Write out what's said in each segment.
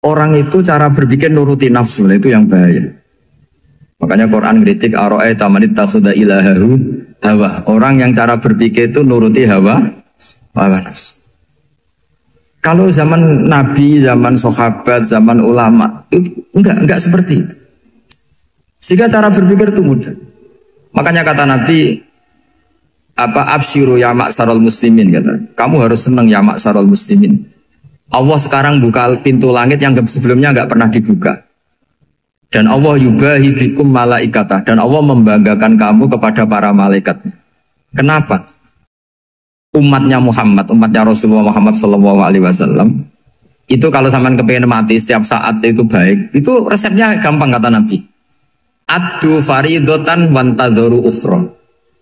orang itu cara berpikir nuruti nafsu, itu yang bahaya. Makanya Quran kritik ara'aita man ittakhadha ilahahu hawa. Orang yang cara berpikir itu nuruti hawa nafsu. Kalau zaman Nabi, zaman sahabat, zaman ulama itu enggak seperti itu. Sehingga cara berpikir itu mudah. Makanya kata Nabi absyiru ya ma'sarul muslimin, kata. Kamu harus senang ya ma'sarul muslimin. Allah sekarang buka pintu langit yang sebelumnya enggak pernah dibuka. Dan Allah yubahi bikum malaikatah, dan Allah membanggakan kamu kepada para malaikatnya. Kenapa? Umatnya Muhammad, umatnya Rasulullah Muhammad SAW, itu kalau sampean kepengen mati setiap saat itu baik, itu resepnya gampang kata Nabi. Addu faridotan wantadzoru ukhra.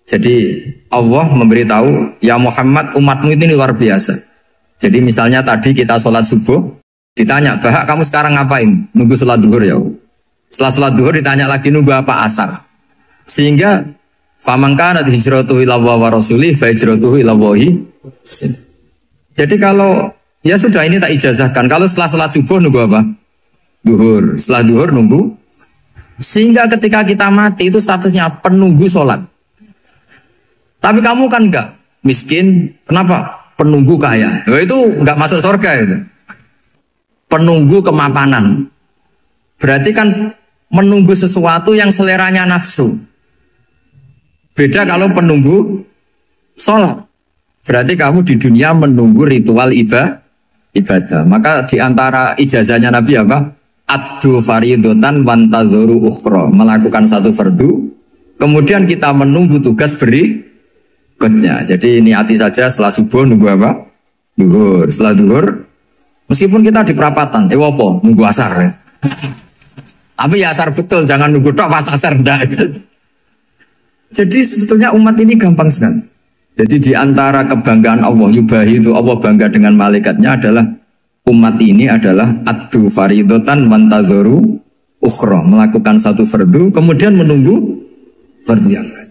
Jadi Allah memberitahu, ya Muhammad, umatmu ini luar biasa. Jadi misalnya tadi kita sholat subuh, ditanya, Bahak kamu sekarang ngapain? Nunggu sholat duhur ya. Setelah sholat duhur ditanya lagi nunggu apa asar. Sehingga faman kanat hijratuhu ila Allah wa rasulih fa hijratuhu ila Allah. Jadi kalau ya sudah ini tak ijazahkan. Kalau setelah sholat subuh nunggu apa? Duhur. Setelah duhur nunggu. Sehingga ketika kita mati itu statusnya penunggu sholat. Tapi kamu kan enggak miskin. Kenapa? Penunggu kaya. Ya, itu enggak masuk surga itu. Penunggu kemapanan. Berarti kan menunggu sesuatu yang seleranya nafsu. Beda kalau penunggu sholat. Berarti kamu di dunia menunggu ritual ibadah. Maka diantara ijazahnya Nabi apa? Addu faridotan wantadzoru ukhra. Melakukan satu fardu. Kemudian kita menunggu tugas berikutnya. Jadi niati saja setelah subuh nunggu apa? Duhur. Setelah duhur, meskipun kita di perapatan, apa? Nunggu asar ya. Tapi ya asar betul, jangan nunggu tok pas asar ndak. Jadi sebetulnya umat ini gampang sekali. Jadi di antara kebanggaan Allah, yubahi itu Allah bangga dengan malaikatnya adalah umat ini adalah addu faridotan wantadzoru ukhra, melakukan satu fardu kemudian menunggu fardu yang lain.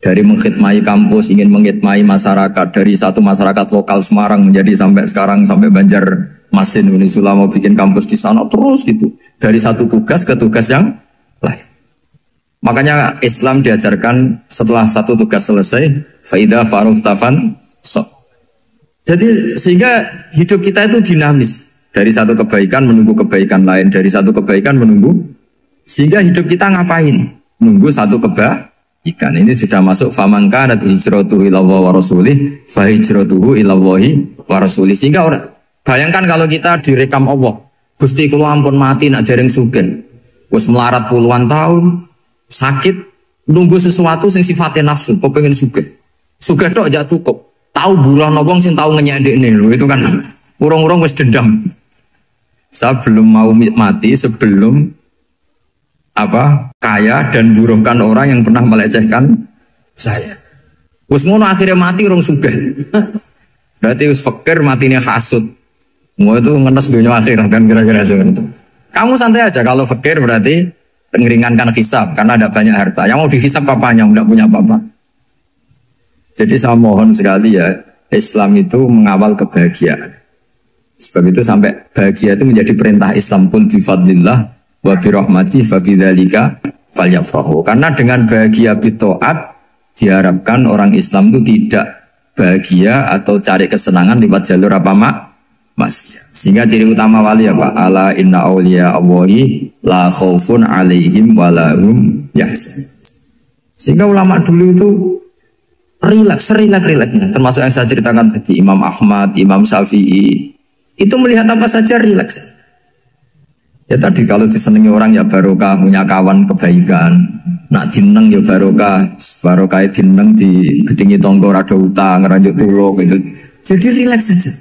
Dari mengkhidmati kampus, ingin mengkhidmati masyarakat, dari satu masyarakat lokal Semarang menjadi sampai sekarang sampai Banjarmasin, Unisula mau bikin kampus di sana terus gitu. Dari satu tugas ke tugas yang lain. Makanya Islam diajarkan setelah satu tugas selesai, faida faruhtafan so. Jadi sehingga hidup kita itu dinamis. Dari satu kebaikan menunggu kebaikan lain, dari satu kebaikan menunggu. Sehingga hidup kita ngapain? Nunggu satu kebaikan. Ini sudah masuk faman kanat hijratuhu ila Allah wa rasulih fa hijratuhu ila Allah wa rasulih. Sehingga bayangkan kalau kita direkam Allah, Gusti kula ampun mati nak jaring sugih. Wis melarat puluhan tahun, sakit, nunggu sesuatu sing sifatnya nafsu, kepengin sugih. Sugih tok aja cukup. Tahu buruh wong sing tahu ngenyekne lho, itu kan urung-urung wis dendam. Saya belum mau mati sebelum kaya dan buruhkan orang yang pernah melecehkan saya. Wis ngono akhirnya mati urung sugih. Berarti wis fakir matine hasud. Mau itu ngenes dunia akhirat kan kira-kira seperti itu. Kamu santai aja kalau fakir berarti meringankan hisab karena ada banyak harta. Yang mau dihisab papanya enggak punya apa-apa. Jadi saya mohon sekali ya, Islam itu mengawal kebahagiaan. Sebab itu sampai bahagia itu menjadi perintah Islam, qul bi fadlillah wa bi rahmatihi fa bidzalika falyafrahu. Karena dengan bahagia bi taat diharapkan orang Islam itu tidak bahagia atau cari kesenangan lewat jalur maksiat. Sehingga ciri utama wali apa? Ala inna awliya Allahi la khaufun alaihim wa lahum yahzanun. Sehingga ulama dulu itu rileks-rileksnya. Termasuk yang saya ceritakan tadi, Imam Ahmad, Imam Syafi'i, itu melihat apa saja rileks. Ya tadi kalau disenangi orang ya barokah, punya kawan kebaikan. Nak dineng ya barokah dineng di gedingi tonggo rada utang, ngeranjuk tulung gitu. Jadi rileks saja.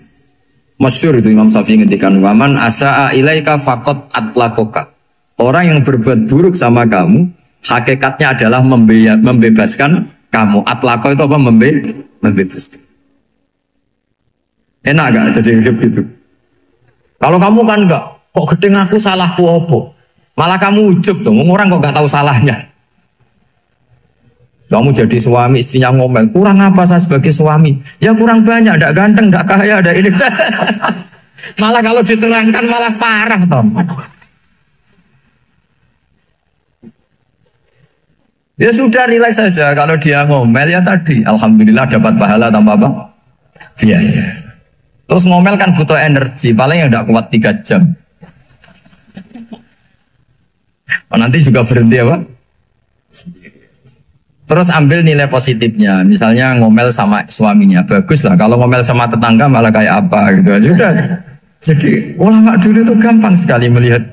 Masyhur itu Imam Syafi'i ngendikan, waman asa'a ilaika faqad atlaqaka. Orang yang berbuat buruk sama kamu, hakikatnya adalah membebaskan kamu. Atlaqo itu apa? Membebaskan. Enak gak jadi hidup itu? Kalau kamu kan enggak, kok gedeng aku salahku apa? Malah kamu ujub tuh, orang kok gak tahu salahnya. Kamu jadi suami, istrinya ngomel, kurang apa saya sebagai suami? Ya kurang banyak, enggak ganteng, enggak kaya, ada ini. Malah kalau diterangkan malah parah toh. Ya sudah rileks saja. Kalau dia ngomel ya tadi, alhamdulillah dapat pahala tanpa apa? Biaya. Terus ngomel kan butuh energi, paling yang tidak kuat 3 jam. Nanti juga berhenti apa? Terus ambil nilai positifnya. Misalnya ngomel sama suaminya, bagus lah. Kalau ngomel sama tetangga malah kayak apa gitu aja udah. Jadi ulama dulu itu gampang sekali melihat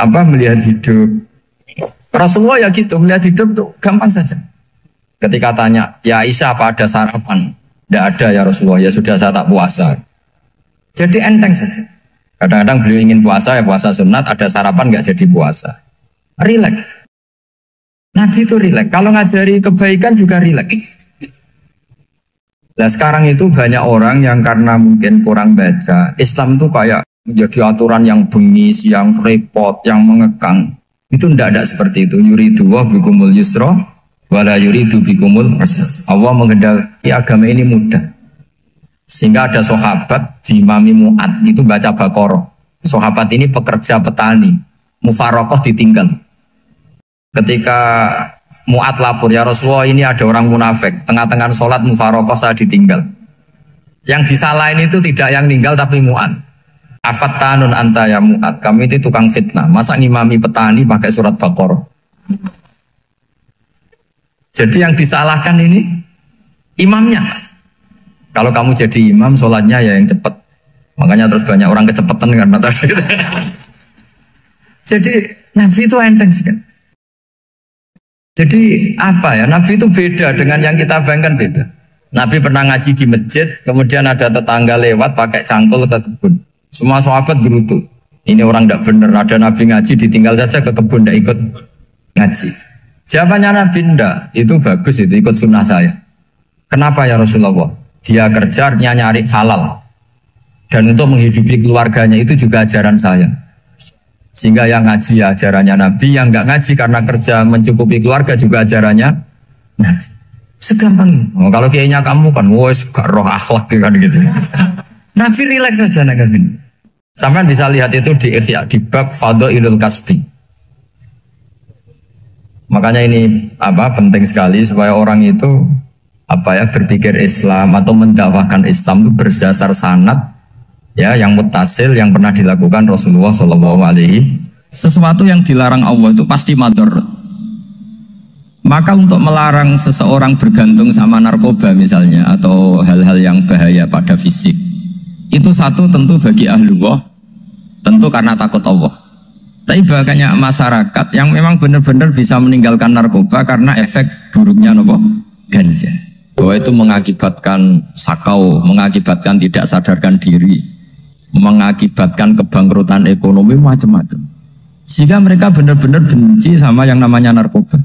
melihat hidup. Rasulullah ya gitu, melihat hidup tuh gampang saja. Ketika tanya, ya Aisyah apa ada sarapan? Tidak ada ya Rasulullah, ya sudah saya tak puasa. Jadi enteng saja. Kadang-kadang beliau ingin puasa, ya puasa sunat, ada sarapan nggak jadi puasa. Rileks. Nabi itu rileks. Kalau ngajari kebaikan juga rileks. Nah sekarang itu banyak orang yang karena mungkin kurang baca, Islam itu kayak menjadi aturan yang bengis, yang repot, yang mengekang. Itu tidak seperti itu. Yuridu wa bikumul yusra wala yuridu bikumul usra. Allah menghendaki agama ini mudah. Sehingga ada sahabat di Imami Mu'ad itu baca Baqarah. Sahabat ini pekerja petani, mufarokoh ditinggal. Ketika Mu'ad lapor, ya Rasulullah ini ada orang munafik, tengah-tengah sholat mufarokoh saya ditinggal. Yang disalahin itu tidak yang tinggal tapi Mu'ad. Afattanun anta ya Mu'ad, kami itu tukang fitnah. Masa ngimami petani pakai surat Baqarah? Jadi yang disalahkan ini imamnya. Kalau kamu jadi imam, sholatnya ya yang cepat. Makanya terus banyak orang kecepatan kan mata. Jadi Nabi itu enteng sekali. Jadi apa ya? Nabi itu beda dengan yang kita bayangkan beda. Nabi pernah ngaji di masjid, kemudian ada tetangga lewat pakai cangkul ke kebun. Semua sahabat gerutu. Ini orang tidak benar. Ada Nabi ngaji ditinggal saja ke kebun, tidak ikut ngaji. Jawabannya Nabi tidak. Itu bagus itu ikut sunnah saya. Kenapa ya Rasulullah? Dia kerjanya nyari halal. Dan untuk menghidupi keluarganya itu juga ajaran saya. Sehingga yang ngaji ya ajarannya Nabi, yang nggak ngaji karena kerja mencukupi keluarga juga ajarannya Nabi. Segampang. Oh, kalau kayaknya kamu kan, wes gak roh akhlak kan gitu. Nabi rileks saja Nabi. Sampai bisa lihat itu di Ihya di bab Fadhailul Kasbi. Makanya ini penting sekali supaya orang itu berpikir Islam atau mendakwahkan Islam itu berdasar sanad ya yang muttasil yang pernah dilakukan Rasulullah SAW. Sesuatu yang dilarang Allah itu pasti madhar. Maka untuk melarang seseorang bergantung sama narkoba misalnya atau hal-hal yang bahaya pada fisik, itu satu tentu bagi ahlullah, tentu karena takut Allah. Tapi banyak masyarakat yang memang benar-benar bisa meninggalkan narkoba karena efek buruknya ganja. Bahwa itu mengakibatkan sakau, mengakibatkan tidak sadarkan diri, mengakibatkan kebangkrutan ekonomi macam-macam. Sehingga mereka benar-benar benci sama yang namanya narkoba.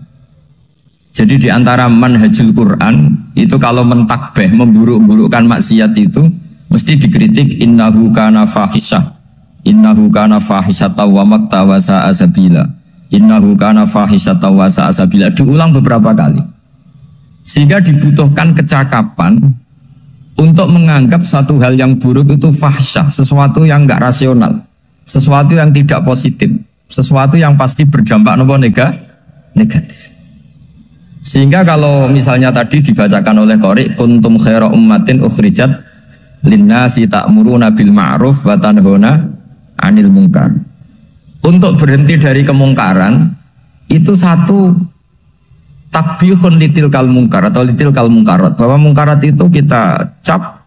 Jadi di antara manhajul Quran itu kalau mentakbih, memburuk-burukkan maksiat itu mesti dikritik innahu kana fahisyah. Innahu kana fahisyata wa makta wa sa'a sabila. Innahu kana fahisyata wa sa'a sabila. Diulang beberapa kali. Sehingga dibutuhkan kecakapan untuk menganggap satu hal yang buruk itu fahisyah, sesuatu yang enggak rasional, sesuatu yang tidak positif, sesuatu yang pasti berdampak negatif. Sehingga kalau misalnya tadi dibacakan oleh Qori, kuntum khaira ummatin ukhrijat linnasi ta'muruna bil ma'ruf wa tanhauna 'anil munkar. Untuk berhenti dari kemungkaran itu satu takbihun litilkal munkar atau litilkal munkarat, bahwa munkarat itu kita cap,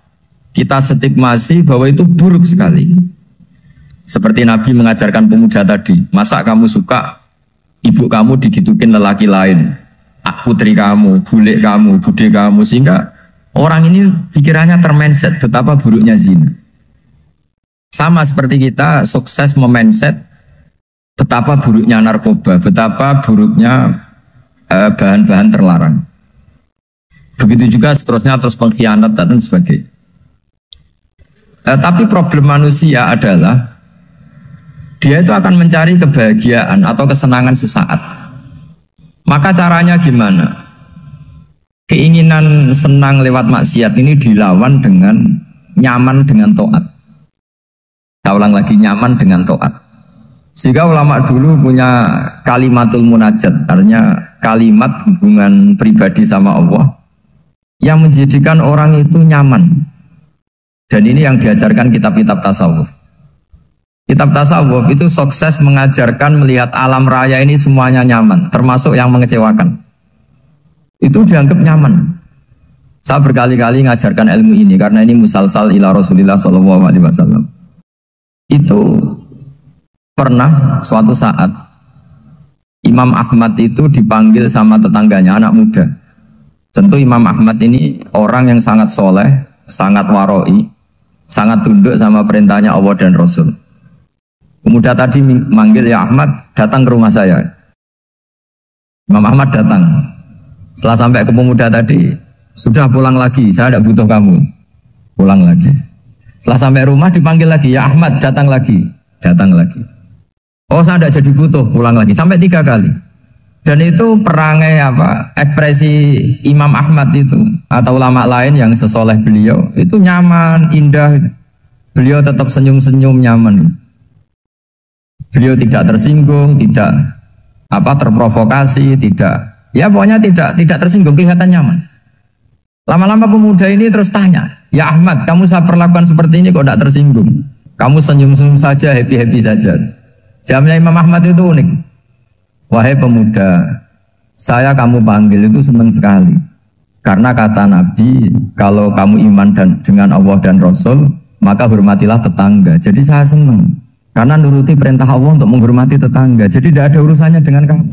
kita stigmasi bahwa itu buruk sekali. Seperti Nabi mengajarkan pemuda tadi, masa kamu suka ibu kamu digitukin lelaki lain, putri kamu, bule kamu, bude kamu, sehingga orang ini pikirannya termindset betapa buruknya zina. Sama seperti kita sukses memindset betapa buruknya narkoba, betapa buruknya bahan-bahan terlarang. Begitu juga seterusnya, terus pengkhianat dan sebagainya. Tapi problem manusia adalah dia itu akan mencari kebahagiaan atau kesenangan sesaat. Maka caranya gimana? Keinginan senang lewat maksiat ini dilawan dengan nyaman dengan taat. Saya ulang lagi, nyaman dengan taat. Sehingga ulama dulu punya kalimatul munajat, artinya kalimat hubungan pribadi sama Allah yang menjadikan orang itu nyaman. Dan ini yang diajarkan kitab-kitab tasawuf. Kitab tasawuf itu sukses mengajarkan melihat alam raya ini semuanya nyaman, termasuk yang mengecewakan. Itu dianggap nyaman. Saya berkali-kali mengajarkan ilmu ini karena ini musalsal ila Rasulillah SAW. Itu pernah suatu saat Imam Ahmad itu dipanggil sama tetangganya, anak muda. Tentu Imam Ahmad ini orang yang sangat soleh, sangat waroi, sangat tunduk sama perintahnya Allah dan Rasul. Pemuda tadi manggil, ya Ahmad, datang ke rumah saya. Imam Ahmad datang. Setelah sampai ke pemuda tadi, sudah pulang lagi, saya tidak butuh kamu. Pulang lagi. Setelah sampai rumah dipanggil lagi, ya Ahmad, datang lagi. Datang lagi. Oh, saya tidak jadi butuh, pulang lagi. Sampai 3 kali. Dan itu perangai ekspresi Imam Ahmad itu atau ulama lain yang sesoleh beliau itu nyaman, indah. Beliau tetap senyum-senyum, nyaman. Beliau tidak tersinggung, tidak terprovokasi, ya pokoknya tidak tersinggung, kelihatan nyaman. Lama-lama pemuda ini terus tanya, ya Ahmad, kamu saya perlakukan seperti ini kok tidak tersinggung? Kamu senyum-senyum saja, happy-happy saja. Jawabnya Imam Ahmad itu unik. Wahai pemuda, saya kamu panggil itu senang sekali. Karena kata Nabi, kalau kamu iman dengan Allah dan Rasul, maka hormatilah tetangga. Jadi saya senang. Karena nuruti perintah Allah untuk menghormati tetangga. Jadi tidak ada urusannya dengan kamu.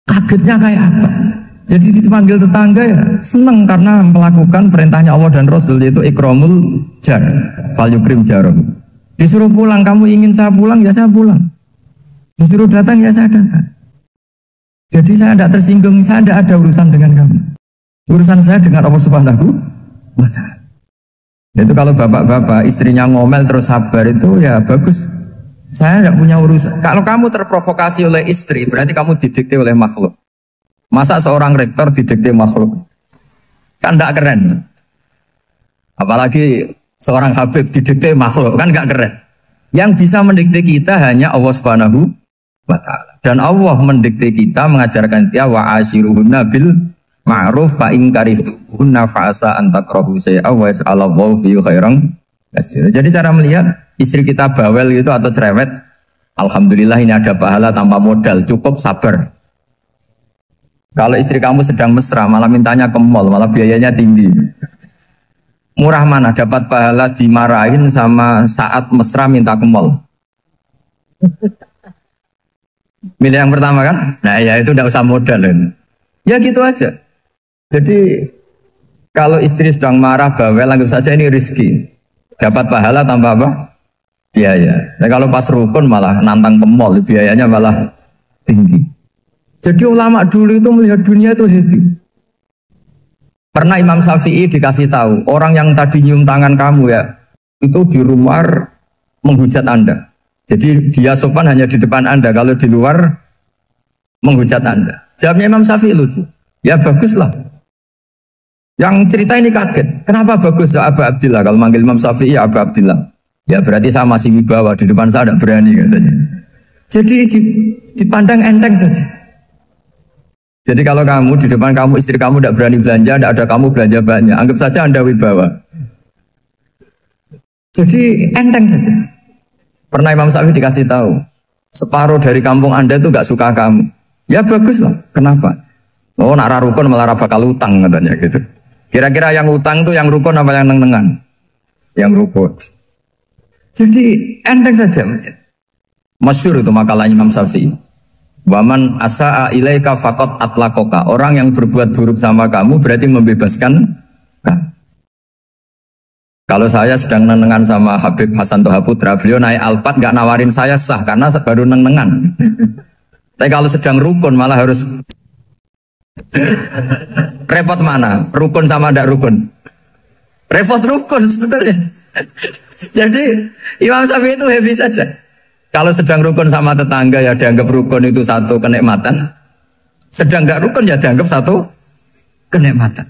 Kagetnya kayak apa? Jadi dipanggil tetangga ya senang karena melakukan perintahnya Allah dan Rasul, yaitu ikramul jar, fal yukrim jarum. Disuruh pulang, kamu ingin saya pulang, ya saya pulang. Disuruh datang, ya saya datang. Jadi saya tidak tersinggung, saya tidak ada urusan dengan kamu. Urusan saya dengan Allah Subhanahu wa Ta'ala. Itu kalau bapak-bapak istrinya ngomel terus sabar itu ya bagus. Saya tidak punya urusan. Kalau kamu terprovokasi oleh istri, berarti kamu didikte oleh makhluk. Masa seorang rektor didikte makhluk? Kan tidak keren. Apalagi seorang Habib didikte makhluk, kan nggak keren. Yang bisa mendikte kita hanya Allah Subhanahu wa Ta'ala. Dan Allah mendikte kita, mengajarkan dia wa ashiruhunna bil ma'ruf fa in karihtuhunna fa asa an takrahu shay'an wa yaj'alallahu fi khairan katsira. Jadi cara melihat istri kita bawel gitu atau cerewet, alhamdulillah ini ada pahala tanpa modal, cukup sabar. Kalau istri kamu sedang mesra, malah mintanya ke mall, malah biayanya tinggi. Murah mana dapat pahala dimarahin sama saat mesra minta ke mall? Milih yang pertama kan? Nah ya itu tidak usah modal. Ya gitu aja. Jadi kalau istri sedang marah, bawel, anggap saja ini rezeki. Dapat pahala tanpa apa? Biaya. Nah kalau pas rukun malah nantang ke mall, biayanya malah tinggi. Jadi ulama dulu itu melihat dunia itu happy. Pernah Imam Syafi'i dikasih tahu, orang yang tadi nyium tangan kamu ya, itu di rumah menghujat Anda. Jadi dia sopan hanya di depan Anda, kalau di luar menghujat Anda. Jawabnya Imam Syafi'i lucu. Ya baguslah. Yang cerita ini kaget. Kenapa bagus ya Aba Abdillah? Kalau manggil Imam Syafi'i ya Aba Abdillah. Ya berarti saya masih wibawa, di depan saya tidak berani katanya. Jadi dipandang enteng saja. Jadi kalau kamu di depan kamu istri kamu tidak berani belanja, tidak ada kamu belanja banyak, anggap saja Anda wibawa. Jadi enteng saja. Pernah Imam Syafi'i dikasih tahu, separuh dari kampung Anda itu gak suka kamu. Ya bagus lah. Kenapa? Oh nak rukun malah bakal utang katanya gitu. Kira-kira yang utang itu yang rukun apa yang neng-nengan? Yang rukun. Jadi enteng saja. Masyhur itu makalah Imam Syafi'i. Waman asa'a ilaika faqat atlaqaka. Orang yang berbuat buruk sama kamu berarti membebaskan kamu. Kalau saya sedang nenengan sama Habib Hasan Toha Putra, beliau naik Alphard gak nawarin saya sah karena baru nenengan. Tapi kalau sedang rukun malah harus repot mana? Rukun sama ndak rukun? Repot rukun sebetulnya. Jadi Imam Syafi'i itu happy saja. Kalau sedang rukun sama tetangga ya dianggap rukun itu satu kenikmatan. Sedang nggak rukun ya dianggap satu kenikmatan.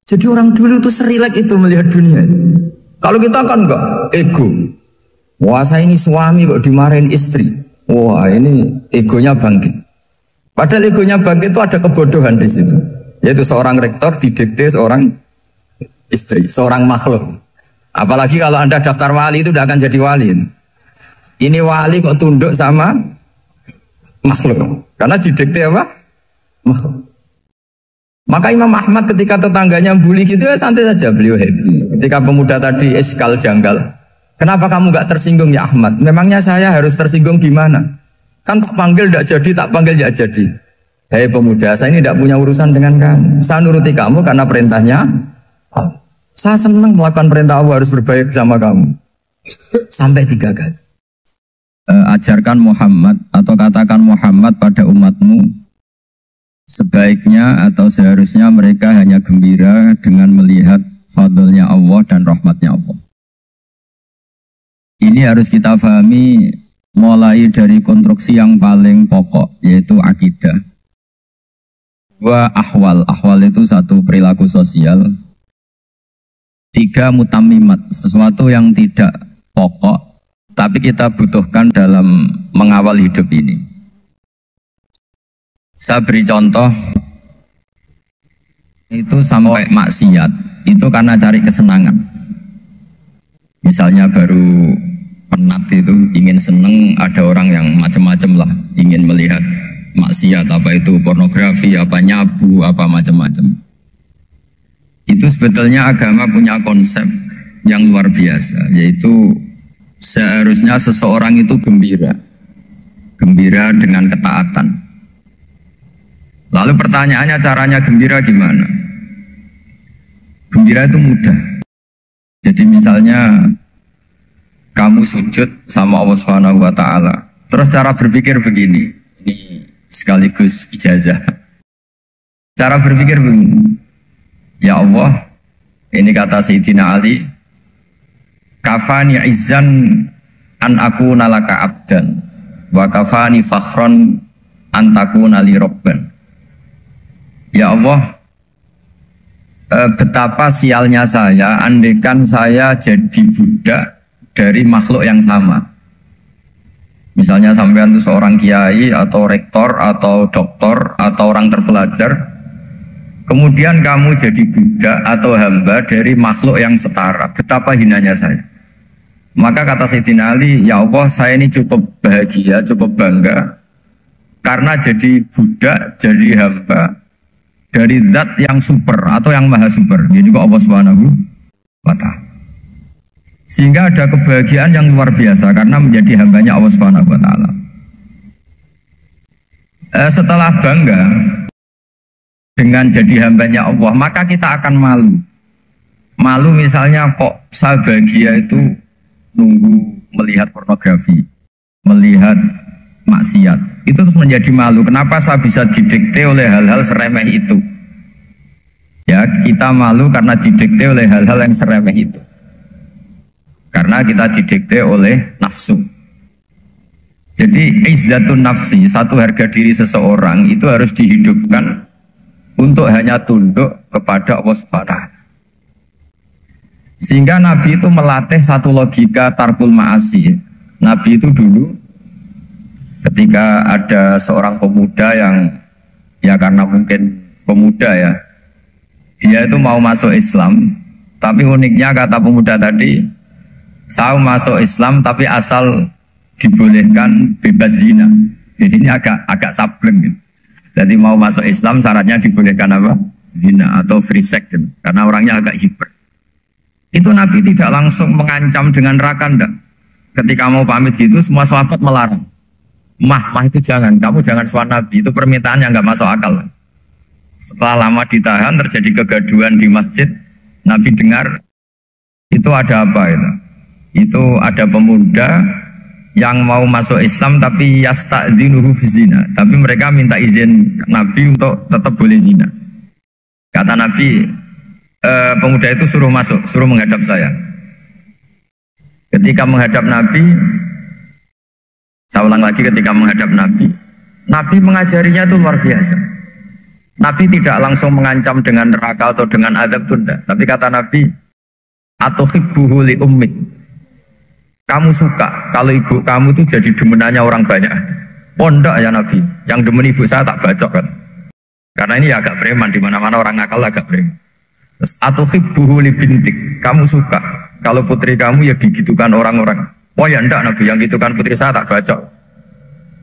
Jadi orang dulu itu serilek itu melihat dunia. Kalau kita kan enggak, ego. Wah saya ini suami kok dimarahin istri. Wah ini egonya bangkit. Padahal egonya bangkit itu ada kebodohan di situ. Yaitu seorang rektor didikte seorang istri, seorang makhluk. Apalagi kalau Anda daftar wali itu tidak akan jadi wali. Ini wali kok tunduk sama makhluk. Karena didikte apa? Makhluk. Maka Imam Ahmad ketika tetangganya bully gitu ya santai saja, beliau happy. Ketika pemuda tadi eskal janggal, kenapa kamu gak tersinggung ya Ahmad? Memangnya saya harus tersinggung gimana? Kan tak panggil tidak jadi, tak panggil tidak jadi. Hei pemuda, saya ini tidak punya urusan dengan kamu. Saya nuruti kamu karena perintahnya. Saya senang melakukan perintah Allah, harus berbaik sama kamu. Sampai 3 kali. Ajarkan Muhammad atau katakan Muhammad pada umatmu. Sebaiknya atau seharusnya mereka hanya gembira dengan melihat fadlnya Allah dan rahmatnya Allah. Ini harus kita pahami mulai dari konstruksi yang paling pokok, yaitu akidah. 2 ahwal. Ahwal itu 1 perilaku sosial. 3 mutamimat, sesuatu yang tidak pokok, tapi kita butuhkan dalam mengawal hidup ini. Saya beri contoh, itu sampai maksiat, itu karena cari kesenangan. Misalnya baru penat itu, ingin seneng, ada orang yang macam-macam lah, ingin melihat maksiat, apa itu pornografi, apa nyabu, apa macam-macam. Itu sebetulnya agama punya konsep yang luar biasa, yaitu seharusnya seseorang itu gembira dengan ketaatan. Lalu pertanyaannya caranya gembira gimana? Gembira itu mudah. Jadi misalnya kamu sujud sama Allah Subhanahu wa taala. Terus cara berpikir begini. Ini sekaligus ijazah. Cara berpikir begini. Ya Allah, ini kata Sayyidina Ali, kafani izzan an akuna laka abdan wa kafani fakhron an takuna li rabban. Ya Allah, betapa sialnya saya andaikan saya jadi budak dari makhluk yang sama. Misalnya sampean itu seorang kiai atau rektor atau doktor atau orang terpelajar, kemudian kamu jadi budak atau hamba dari makhluk yang setara. Betapa hinanya saya. Maka kata Sayyidina Ali, ya Allah saya ini cukup bahagia, cukup bangga karena jadi budak, jadi hamba dari zat yang super atau yang maha super. Jadi kok Allah Subhanahu wa ta'ala. Sehingga ada kebahagiaan yang luar biasa karena menjadi hambanya Allah Subhanahu wa ta'ala. Setelah bangga dengan jadi hambanya Allah, maka kita akan malu. Malu misalnya kok saya bahagia itu nunggu melihat pornografi, melihat maksiat. Itu terus menjadi malu. Kenapa saya bisa didikte oleh hal-hal seremeh itu? Ya, kita malu karena didikte oleh hal-hal yang seremeh itu. Karena kita didikte oleh nafsu. Jadi izzatun nafsi, satu harga diri seseorang itu harus dihidupkan untuk hanya tunduk kepada Allah Subhanahu wa ta'ala. Sehingga Nabi itu melatih satu logika tarkul ma'asi. Nabi itu dulu ketika ada seorang pemuda yang ya karena mungkin pemuda ya, dia itu mau masuk Islam, tapi uniknya kata pemuda tadi, saya masuk Islam tapi asal dibolehkan bebas zina. Jadi ini agak sableng gitu. Jadi mau masuk Islam syaratnya dibolehkan apa? Zina atau free sex gitu. Karena orangnya agak hiper. Itu Nabi tidak langsung mengancam dengan neraka enggak. Ketika mau pamit gitu semua sahabat melarang. Mah itu jangan, kamu jangan suan Nabi, itu permintaan yang nggak masuk akal. Setelah lama ditahan, terjadi kegaduhan di masjid, Nabi dengar, itu ada apa itu? Itu ada pemuda yang mau masuk Islam tapi yasta'dzinuhu fi zina, tapi mereka minta izin Nabi untuk tetap boleh zina. Kata Nabi, pemuda itu suruh masuk, suruh menghadap saya. Ketika menghadap Nabi, saya ulang lagi, ketika menghadap Nabi, Nabi mengajarinya itu luar biasa. Nabi tidak langsung mengancam dengan neraka atau dengan azab tunda. Tapi kata Nabi, atau hibbuhu li ummik. Kamu suka kalau ibu kamu itu jadi demenannya orang banyak. Pondok ya Nabi, yang demen ibu saya tak bacok kan. Karena ini agak preman, di mana-mana orang nakal agak preman. Terus atau hibbuhu li bintik. Kamu suka kalau putri kamu ya digitukan orang-orang. Oh ya enggak Nabi, yang gitukan putri saya tak bacok.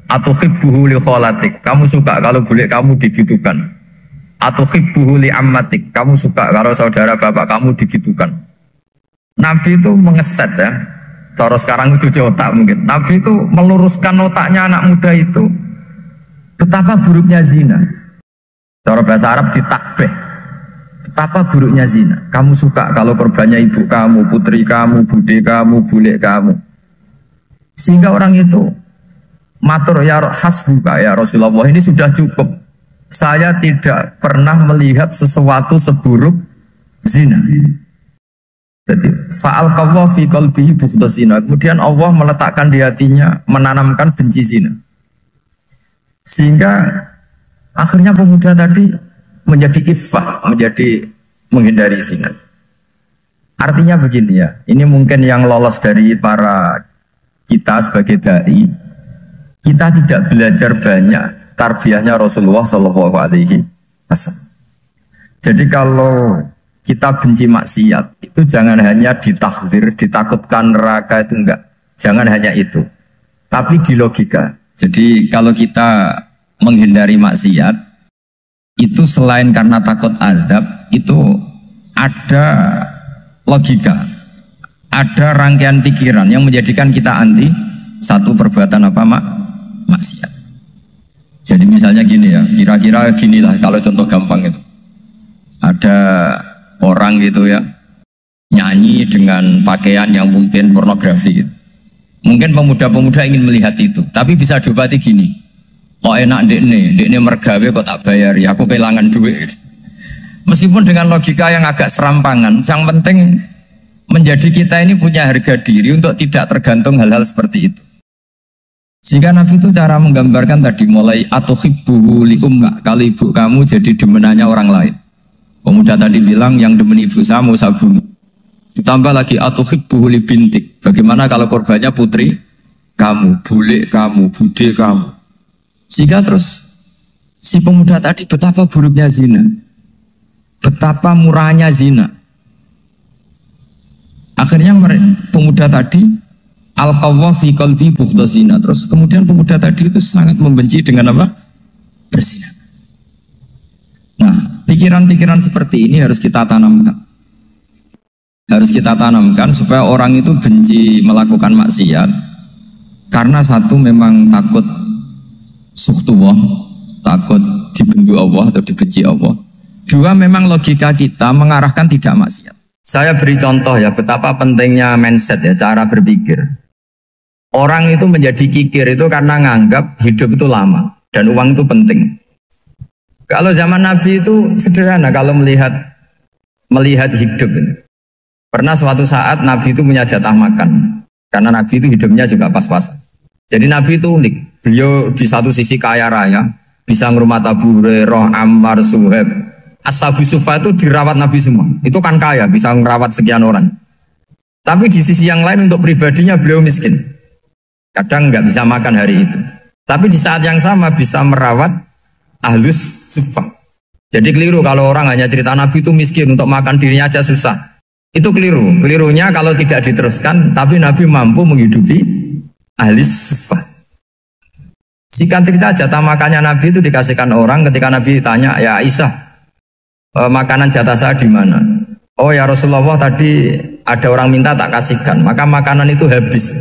Atau hibbuhu li kholatik. Kamu suka kalau bule kamu digitukan. Atau hibbuhu li ammatik. Kamu suka kalau saudara bapak kamu digitukan. Nabi itu mengeset ya. Cara sekarang itu otak mungkin. Nabi itu meluruskan otaknya anak muda itu. Betapa buruknya zina. Cara bahasa Arab ditakbih. Betapa buruknya zina. Kamu suka kalau korbannya ibu kamu, putri kamu, bude kamu, bule kamu. Sehingga orang itu matur ya hasbuka ya Rasulullah, ini sudah cukup. Saya tidak pernah melihat sesuatu seburuk zina. Jadi fa'alqallahu fi qalbihi bughda zina. Kemudian Allah meletakkan di hatinya, menanamkan benci zina. Sehingga akhirnya pemuda tadi menjadi iffah, menjadi menghindari zina. Artinya begini ya, ini mungkin yang lolos dari para kita sebagai dai, kita tidak belajar banyak tarbiyahnya Rasulullah Shallallahu Alaihi Wasallam. Jadi kalau kita benci maksiat, itu jangan hanya ditahdzir, ditakutkan neraka, itu enggak. Jangan hanya itu. Tapi di logika. Jadi kalau kita menghindari maksiat, itu selain karena takut azab, itu ada logika. Ada rangkaian pikiran yang menjadikan kita anti satu perbuatan apa maksiat. Jadi misalnya gini ya, kira-kira ginilah kalau contoh gampang itu. Ada orang gitu ya nyanyi dengan pakaian yang mungkin pornografi gitu. Mungkin pemuda-pemuda ingin melihat itu, tapi bisa diobati gini, kok enak dekne mergawe kok tak bayar ya, aku kehilangan duit gitu. Meskipun dengan logika yang agak serampangan, yang penting menjadi kita ini punya harga diri untuk tidak tergantung hal-hal seperti itu. Sehingga Nabi itu cara menggambarkan tadi mulai atuhibbuhu li ummik, kalau ibu kamu jadi demenannya orang lain. Pemuda tadi bilang yang demen ibu saya mau saya bunuh. Ditambah lagi atuhibbuhu li bintik. Bagaimana kalau korbannya putri kamu, bule kamu, bude kamu. Sehingga terus si pemuda tadi betapa buruknya zina. Betapa murahnya zina. Akhirnya pemuda tadi alqawwa fi qalbi bughda zina. Terus kemudian pemuda tadi itu sangat membenci dengan apa? Berzina. Nah, pikiran-pikiran seperti ini harus kita tanamkan. Harus kita tanamkan supaya orang itu benci melakukan maksiat. Karena satu memang takut suhtullah, takut dibendu Allah atau dibenci Allah. Dua, memang logika kita mengarahkan tidak maksiat. Saya beri contoh ya, betapa pentingnya mindset ya, cara berpikir. Orang itu menjadi kikir itu karena nganggap hidup itu lama dan uang itu penting. Kalau zaman Nabi itu sederhana kalau melihat hidup. Pernah suatu saat Nabi itu punya jatah makan. Karena Nabi itu hidupnya juga pas-pasan. Jadi Nabi itu unik. Beliau di satu sisi kaya raya, bisa ngurmat Abu Hurairah, Ammar, Suhaib. Ashabu Sufa itu dirawat Nabi semua. Itu kan kaya, bisa ngerawat sekian orang. Tapi di sisi yang lain untuk pribadinya beliau miskin. Kadang nggak bisa makan hari itu. Tapi di saat yang sama bisa merawat Ahlus Sufa. Jadi keliru kalau orang hanya cerita Nabi itu miskin, untuk makan dirinya aja susah. Itu keliru. Kelirunya kalau tidak diteruskan, tapi Nabi mampu menghidupi Ahlus Sufa. Sikan cerita jatah makannya Nabi itu dikasihkan orang ketika Nabi tanya, ya Aisyah, makanan jatah saya di mana? Oh ya Rasulullah, tadi ada orang minta tak kasihkan, maka makanan itu habis.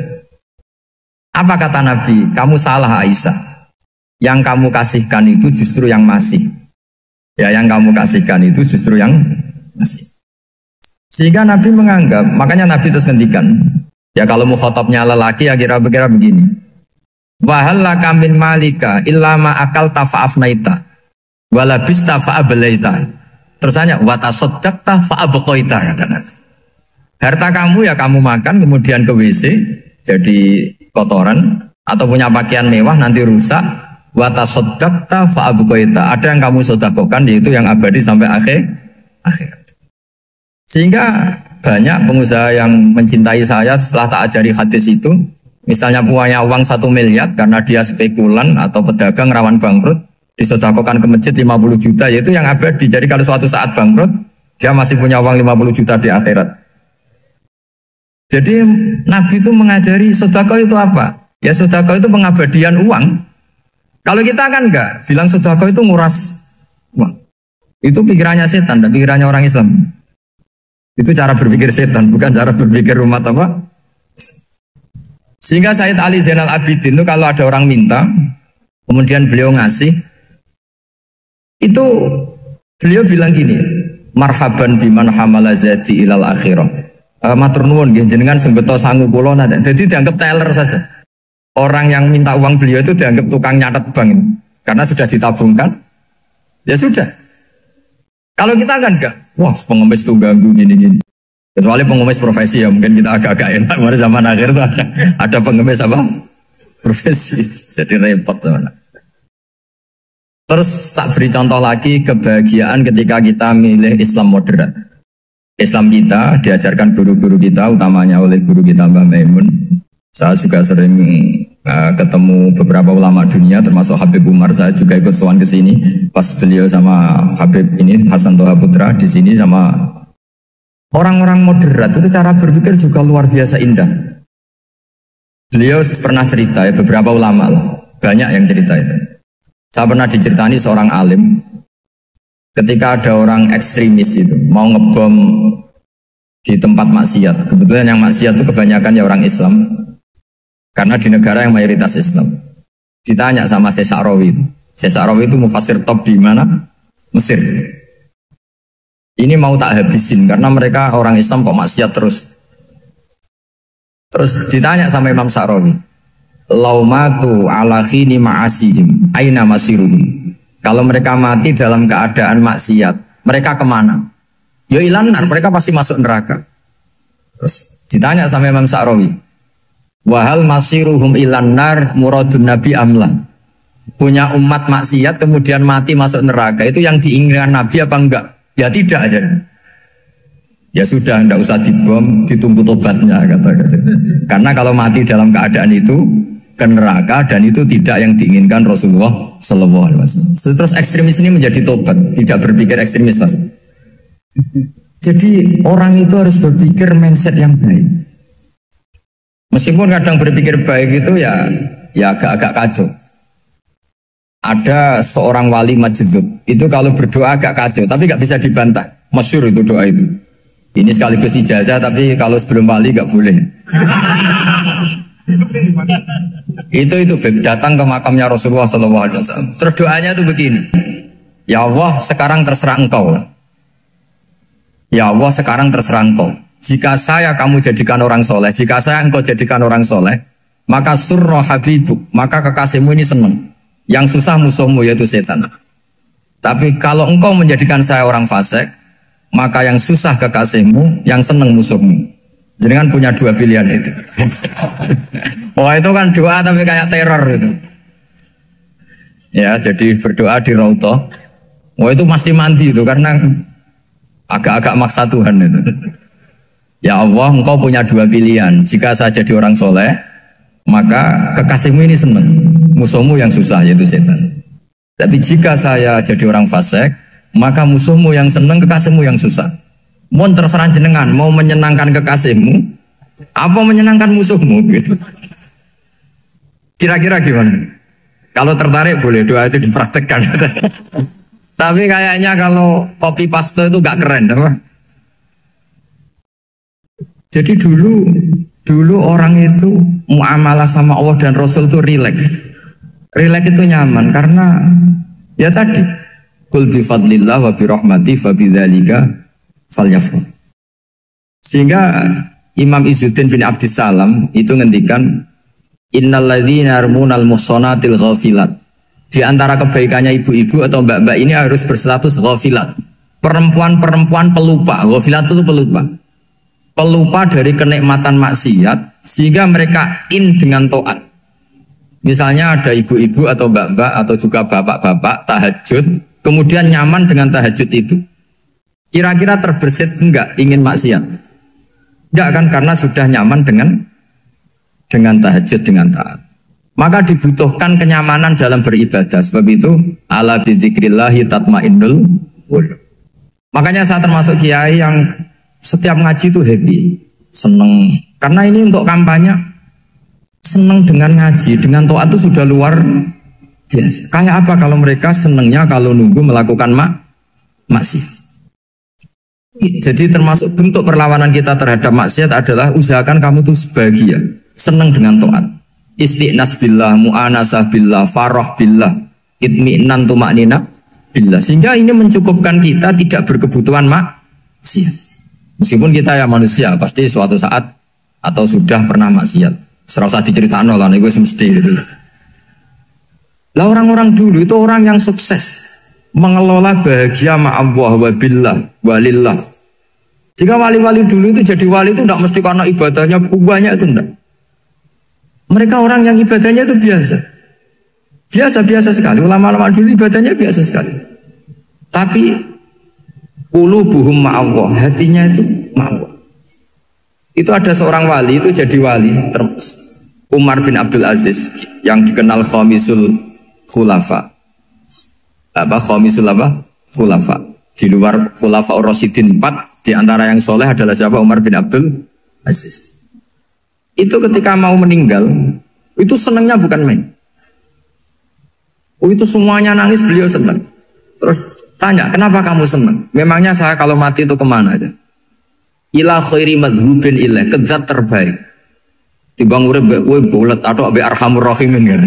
Apa kata Nabi? Kamu salah Aisyah. Yang kamu kasihkan itu justru yang masih. Ya, yang kamu kasihkan itu justru yang masih. Sehingga Nabi menganggap, makanya Nabi terus ngendikan, ya kalau mukhatabnya lelaki ya kira-kira begini. Wahal laka min malika illa ma akalta fa'afnaita walabista fa'ablaita. Terus hanya watasaddaqta fa'abqaita, kata Nabi. Harta kamu ya kamu makan kemudian ke WC jadi kotoran, atau punya pakaian mewah nanti rusak. Watasaddaqta fa'abqaita. Ada yang kamu sedekahkan, yaitu yang abadi sampai akhir. Sehingga banyak pengusaha yang mencintai saya setelah tak ajari hadis itu. Misalnya punya uang 1 miliar karena dia spekulan atau pedagang rawan bangkrut, disedekahkan ke masjid 50 juta, yaitu yang abadi. Jadi kalau suatu saat bangkrut, dia masih punya uang 50 juta di akhirat. Jadi Nabi itu mengajari sedekah itu apa? Ya sedekah itu pengabadian uang. Kalau kita kan enggak, bilang sedekah itu nguras uang. Itu pikirannya setan dan pikirannya orang Islam. Itu cara berpikir setan, bukan cara berpikir umat apa? Sehingga Sayyid Ali Zainal Abidin itu kalau ada orang minta, kemudian beliau ngasih, itu beliau bilang gini, marhaban biman hamala zati ilal akhirah. Matur nuwun nggih jenengan sembeta sangu kula nada. Jadi dianggap teller saja. Orang yang minta uang beliau itu dianggap tukang nyatet bank ini. Karena sudah ditabungkan. Ya sudah. Kalau kita kan enggak, wah pengemis itu ganggu gini-gini. Kecuali pengemis profesi ya mungkin kita agak-agak enak. Mari zaman akhir tuh ada pengemis apa? Profesi. Jadi repot teman. Terus tak beri contoh lagi kebahagiaan ketika kita milih Islam moderat. Islam kita diajarkan guru-guru kita, utamanya oleh guru kita Mbah Maimun. Saya juga sering ketemu beberapa ulama dunia, termasuk Habib Umar. Saya juga ikut sowan ke sini pas beliau sama Habib ini Hasan Toha Putra di sini sama orang-orang moderat. Itu cara berpikir juga luar biasa indah. Beliau pernah cerita ya, beberapa ulama lah, banyak yang cerita itu. Saya pernah diceritani seorang alim ketika ada orang ekstremis itu mau ngebom di tempat maksiat. Kebetulan yang maksiat itu kebanyakan ya orang Islam. Karena di negara yang mayoritas Islam. Ditanya sama Syekh Sa'rawi. Syekh Sa'rawi itu mufassir top di mana? Mesir. Ini mau tak habisin karena mereka orang Islam kok maksiat terus. Terus ditanya sama Imam Sa'rawi, laumatu ala khini ma'asihim aina masiruhum. Kalau mereka mati dalam keadaan maksiat, mereka kemana? Ya ilanar, mereka pasti masuk neraka. Terus ditanya sama Imam Sa'rawi, wahal masiruhum ilanar muradun nabi amlan. Punya umat maksiat kemudian mati masuk neraka, itu yang diinginkan Nabi apa enggak? Ya tidak aja. Ya sudah, enggak usah dibom, ditunggu tobatnya kata-kata. Karena kalau mati dalam keadaan itu ke neraka dan itu tidak yang diinginkan Rasulullah Sallallahu Alaihi Wasallam. Terus ekstremis ini menjadi tobat, tidak berpikir ekstremis mas. Jadi orang itu harus berpikir mindset yang baik. Meskipun kadang berpikir baik itu ya agak-agak kacau. Ada seorang wali majdud itu kalau berdoa agak kacau, tapi nggak bisa dibantah. Masyhur itu doa itu. Ini sekaligus ijazah, tapi kalau sebelum wali nggak boleh. itu datang ke makamnya Rasulullah SAW. Terus doanya itu begini, ya Allah sekarang terserah engkau. Ya Allah sekarang terserah engkau. Jika saya kamu jadikan orang soleh, jika saya engkau jadikan orang soleh, maka surra habibuk, maka kekasihmu ini senang. Yang susah musuhmu yaitu setan. Tapi kalau engkau menjadikan saya orang fasik, maka yang susah kekasihmu, yang senang musuhmu. Jadi kan punya dua pilihan itu. Wah itu kan doa tapi kayak teror itu. Ya jadi berdoa di Raudhah. Wah itu pasti mandi itu karena agak-agak maksa Tuhan itu. Ya Allah engkau punya dua pilihan. Jika saya jadi orang soleh, maka kekasihmu ini senang. Musuhmu yang susah yaitu setan. Tapi jika saya jadi orang fasik, maka musuhmu yang senang, kekasihmu yang susah. Mohon terserah jenengan, mau menyenangkan kekasihmu, apa menyenangkan musuhmu gitu. Kira-kira gimana? Kalau tertarik boleh doa itu dipraktekkan. Tapi kayaknya kalau copy paste itu gak keren, apa? Jadi dulu orang itu muamalah sama Allah dan Rasul itu rileks. Rileks itu nyaman karena ya tadi kul bi fadlillah wa bi rahmati fa bidzalika falyafrah. Sehingga Imam Izzuddin bin Abdissalam itu ngendikan innal ladzina yarmunal muhsanatil ghafilat. Di antara kebaikannya ibu-ibu atau mbak-mbak ini harus berstatus ghafilat. Perempuan-perempuan pelupa. Ghafilat itu pelupa. Pelupa dari kenikmatan maksiat sehingga mereka dengan taat. Misalnya ada ibu-ibu atau mbak-mbak atau juga bapak-bapak tahajud, kemudian nyaman dengan tahajud itu. Kira-kira terbersit enggak ingin maksiat? Enggak kan, karena sudah nyaman dengan tahajud, dengan taat. Maka dibutuhkan kenyamanan dalam beribadah. Sebab itu ala bidzikrillahi tatmainnul qulub. Makanya saya termasuk kiai yang setiap ngaji itu happy, seneng. Karena ini untuk kampanye, seneng dengan ngaji, dengan taat itu sudah luar biasa. Kayak apa kalau mereka senengnya kalau nunggu melakukan maksiat. Jadi termasuk bentuk perlawanan kita terhadap maksiat adalah usahakan kamu tuh bahagia, senang dengan taat. Istiqnas billah, mu'anasah billah, farah billah, itmi'nan tumaknina billah. Sehingga ini mencukupkan kita tidak berkebutuhan maksiat. Meskipun kita ya manusia, pasti suatu saat atau sudah pernah maksiat. Serasa diceritakan lah, itu mesti gitu. Lah orang-orang dulu itu orang yang sukses mengelola bahagia ma'allah wa billah walillah. Jika wali-wali dulu itu jadi wali itu tidak mesti karena ibadahnya banyak, itu enggak. Mereka orang yang ibadahnya itu biasa. Biasa-biasa sekali. Ulama-ulama dulu ibadahnya biasa sekali. Tapi qulubuhum ma'allah, hatinya itu ma'allah. Itu ada seorang wali itu jadi wali, Umar bin Abdul Aziz yang dikenal khamisul khulafa. Khamisul khulafa. Di luar khulafa Rasyidin 4, di antara yang soleh adalah siapa? Umar bin Abdul Aziz. Itu ketika mau meninggal, itu senangnya bukan main. Oh, itu semuanya nangis, beliau senang. Terus tanya, kenapa kamu senang? Memangnya saya kalau mati itu kemana aja? Ila khairi madhubin ilah, ke zat terbaik. Dibang urip mbek kowe bolet atau mbek arhamur rahimin kan.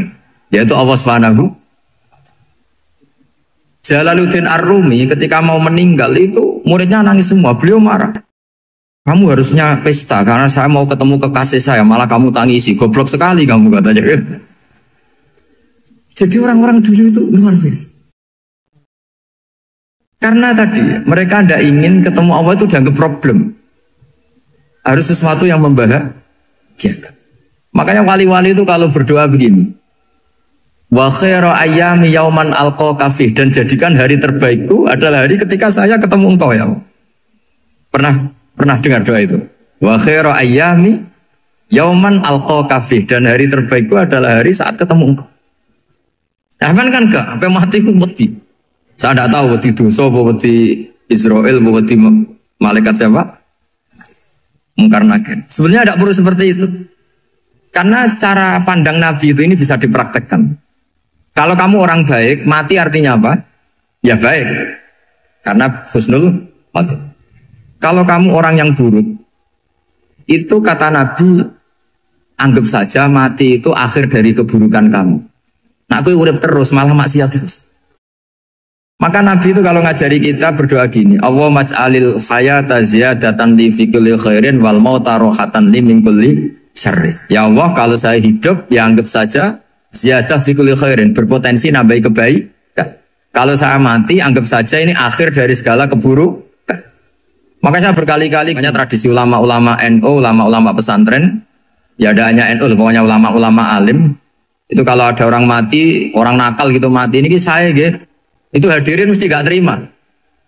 Yaitu Allah Subhanahu. Jalaluddin Ar-Rumi ketika mau meninggal itu muridnya nangis semua, beliau marah. Kamu harusnya pesta karena saya mau ketemu kekasih saya, malah kamu tangisi, goblok sekali kamu katanya. Jadi orang-orang dulu itu luar biasa. Karena tadi mereka tidak ingin ketemu Allah itu dianggap problem. Harus sesuatu yang membahagiakan. Makanya wali-wali itu kalau berdoa begini, wa khairu ayyami yauman alqa fih, dan jadikan hari terbaikku adalah hari ketika saya ketemu engkau ya. Pernah dengar doa itu? Wa khairu ayyami yauman alqa fih, dan hari terbaikku adalah hari saat ketemu engkau. Ya kan enggak, sampai mati ku wedi. Saya tidak tahu wedi dosa apa wedi Israel apa wedi malaikat siapa? Mungkar nakir. Sebenarnya tidak perlu seperti itu. Karena cara pandang Nabi itu ini bisa dipraktekkan. Kalau kamu orang baik, mati artinya apa? Ya baik. Karena husnul mati. Kalau kamu orang yang buruk, itu kata Nabi, anggap saja mati itu akhir dari keburukan kamu. Nah, aku urip terus, malah maksiat terus. Maka Nabi itu kalau ngajari kita berdoa gini, Allah maj'alil hayata ziyadatan li fi kulli khairin wal mauta rohatan li min kulli syarri. Ya Allah, kalau saya hidup, ya anggap saja ziyadah fi kulli khairin, berpotensi nambah kebaikan. Kalau saya mati, anggap saja ini akhir dari segala keburukan. Maka saya berkali-kali, banyak tradisi ulama-ulama NU, ulama-ulama pesantren, ya ada hanya NU, pokoknya ulama-ulama alim, itu kalau ada orang mati, orang nakal gitu mati, ini saya gitu. Itu hadirin mesti gak terima.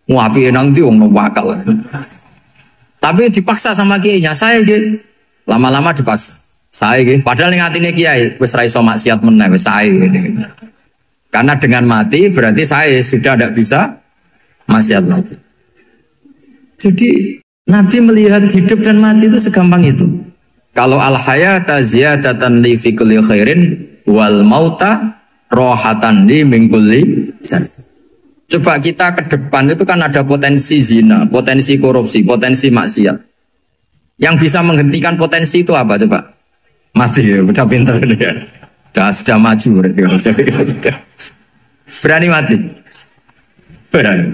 Ngapain nanti orang wakal. Tapi dipaksa sama kiainya, saya gitu. Lama-lama dipaksa. Saya gitu. Padahal yang hatinya kiai, wis ra iso maksiat meneh, wis saya gitu. Karena dengan mati berarti saya sudah tidak bisa maksiat lagi. Jadi Nabi melihat hidup dan mati itu segampang itu. Kalau al-hayata ziyadatan li fi kulli khairin wal mauta rohatan li min kulli syarr. Coba kita ke depan itu kan ada potensi zina, potensi korupsi, potensi maksiat. Yang bisa menghentikan potensi itu apa coba? Mati ya, udah pintar ya. Sudah maju berarti. Berani mati? Berani.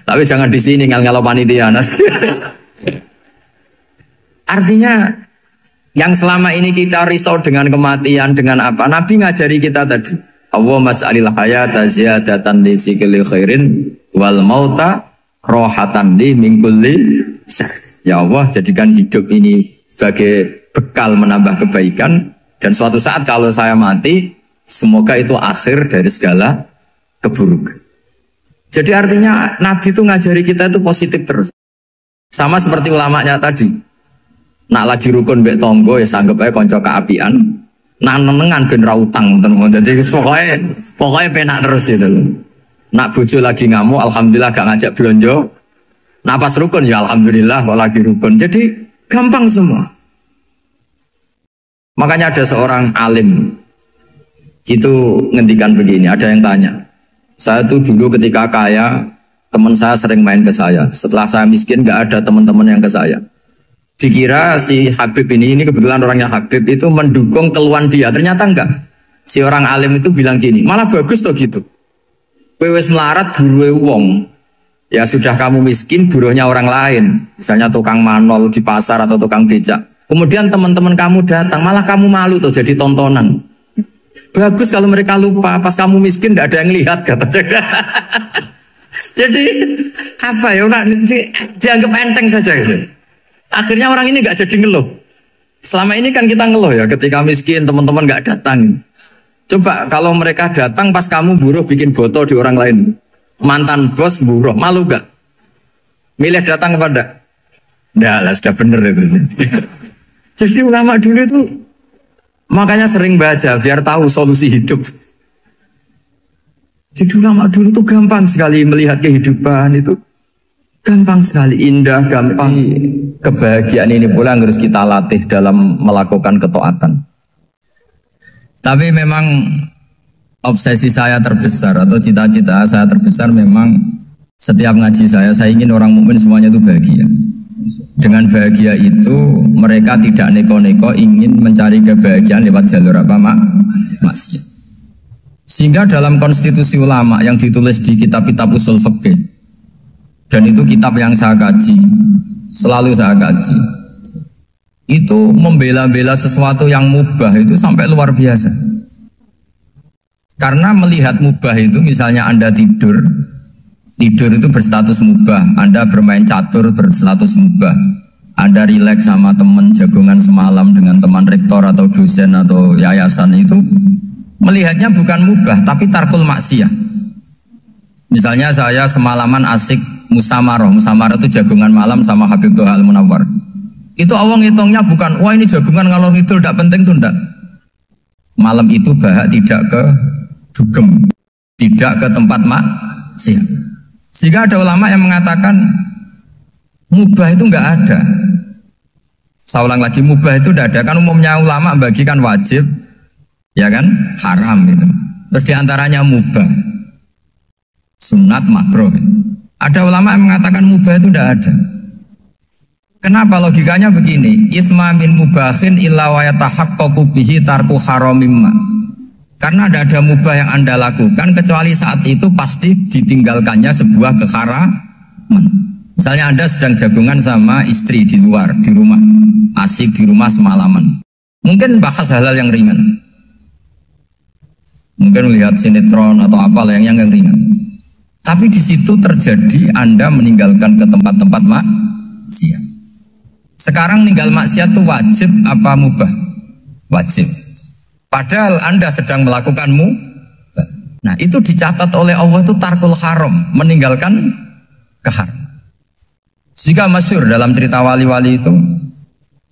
Tapi jangan di sini ngel-ngelo panitia. Artinya yang selama ini kita risau dengan kematian, dengan apa? Nabi ngajari kita tadi. Allah maj'alil hayata ziyadatan li fi kulli khairin wal mauta rohatan li min kulli syarr. Ya Allah, jadikan hidup ini sebagai bekal menambah kebaikan, dan suatu saat kalau saya mati, semoga itu akhir dari segala keburukan. Jadi artinya Nabi itu ngajari kita itu positif terus. Sama seperti ulamanya tadi. Nak lagi rukun mbek tonggo ya sanggep ae kanca keapian. Nak nenengan ben ra utang ngoten. Dadi pokoknya penak terus itu. Nak bojo lagi ngamuk alhamdulillah gak ngajak blonjo. Nak pas rukun ya alhamdulillah kok lagi rukun. Jadi gampang semua. Makanya ada seorang alim itu ngendikan begini, ada yang tanya. Saya tuh dulu ketika kaya, teman saya sering main ke saya. Setelah saya miskin gak ada teman-teman yang ke saya. Dikira si Habib ini kebetulan orangnya Habib itu mendukung keluhan dia. Ternyata enggak. Si orang alim itu bilang gini, malah bagus tuh gitu. Kowe wis melarat buruhe wong. Ya sudah kamu miskin buruhnya orang lain. Misalnya tukang manol di pasar atau tukang becak. Kemudian teman-teman kamu datang, malah kamu malu tuh jadi tontonan. Bagus kalau mereka lupa pas kamu miskin gak ada yang lihat katanya. Jadi apa ya, dianggap enteng saja gitu. Akhirnya orang ini gak jadi ngeluh. Selama ini kan kita ngeluh ya, ketika miskin teman-teman gak datang. Coba kalau mereka datang pas kamu buruh bikin botol di orang lain. Mantan bos buruh, malu gak? Milih datang kepada? Nggak lah, sudah bener itu. Jadi ulama dulu itu makanya sering baca biar tahu solusi hidup. Jadi ulama dulu tuh gampang sekali melihat kehidupan itu. Gampang sekali, indah, gampang. Kebahagiaan ini pula yang harus kita latih dalam melakukan ketaatan. Tapi memang obsesi saya terbesar atau cita-cita saya terbesar memang setiap ngaji saya ingin orang mukmin semuanya itu bahagia. Dengan bahagia itu mereka tidak neko-neko ingin mencari kebahagiaan lewat jalur apa maksiat. Sehingga dalam konstitusi ulama yang ditulis di kitab-kitab usul fikih, dan itu kitab yang saya kaji, selalu saya kaji, itu membela-bela sesuatu yang mubah itu sampai luar biasa. Karena melihat mubah itu, misalnya Anda tidur itu berstatus mubah, Anda bermain catur berstatus mubah, Anda rileks sama teman jagongan semalam dengan teman rektor atau dosen atau yayasan, itu melihatnya bukan mubah tapi tarkul maksiyah. Misalnya saya semalaman asik musamarah itu jagongan malam sama Habib Toha Al-Munawwar. Itu awang hitungnya bukan, wah ini jagongan ngalor ngidul tidak penting tuh, enggak. Malam itu bahak tidak ke dugem, tidak ke tempat maksiat. Sehingga ada ulama yang mengatakan mubah itu enggak ada. Saya ulang lagi, mubah itu enggak ada. Kan umumnya ulama bagikan wajib, ya kan, haram gitu. Terus diantaranya mubah, sunat, makruh. Ada ulama yang mengatakan mubah itu enggak ada. Kenapa? Logikanya begini, itsma min mubahin illa wa yatahaqqaqu bihi tarku haramimma. Karena tidak ada mubah yang Anda lakukan kecuali saat itu pasti ditinggalkannya sebuah keharaman. Misalnya Anda sedang jagungan sama istri di luar, di rumah, asik di rumah semalaman. Mungkin bahas hal-hal yang ringan. Mungkin melihat sinetron atau apalah yang ringan. Tapi di situ terjadi Anda meninggalkan ke tempat-tempat maksiat. Sekarang ninggal maksiat itu wajib apa mubah? Wajib. Padahal Anda sedang melakukanmu. Nah itu dicatat oleh Allah itu tarkul haram, meninggalkan keharam. Jika masyhur dalam cerita wali-wali itu,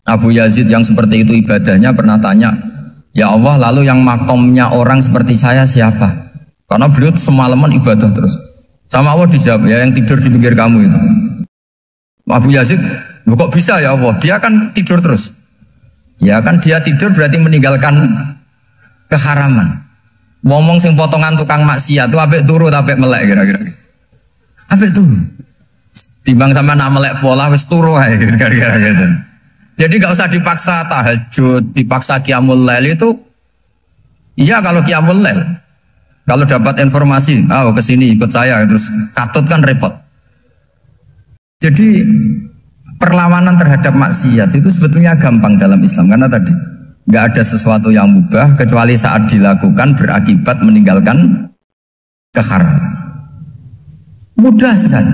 Abu Yazid yang seperti itu ibadahnya pernah tanya, ya Allah lalu yang makomnya orang seperti saya siapa? Karena beliau semalaman ibadah terus. Sama Allah dijawab, ya yang tidur di pinggir kamu itu. Abu Yazid, loh kok bisa ya Allah? Dia kan tidur terus. Ya kan dia tidur berarti meninggalkan keharaman. Ngomong sing potongan tukang maksiat itu apik turu apik melek kira-kira. Apik turu. Timbang sama nak melek pola wis turu ae kira-kira gitu. Jadi gak usah dipaksa tahajud, dipaksa qiyamul lail itu. Iya kalau qiyamul lail. Kalau dapat informasi, kesini ikut saya terus katut kan repot. Jadi perlawanan terhadap maksiat itu sebetulnya gampang dalam Islam karena tadi nggak ada sesuatu yang mubah kecuali saat dilakukan berakibat meninggalkan keharaman. Mudah sekali.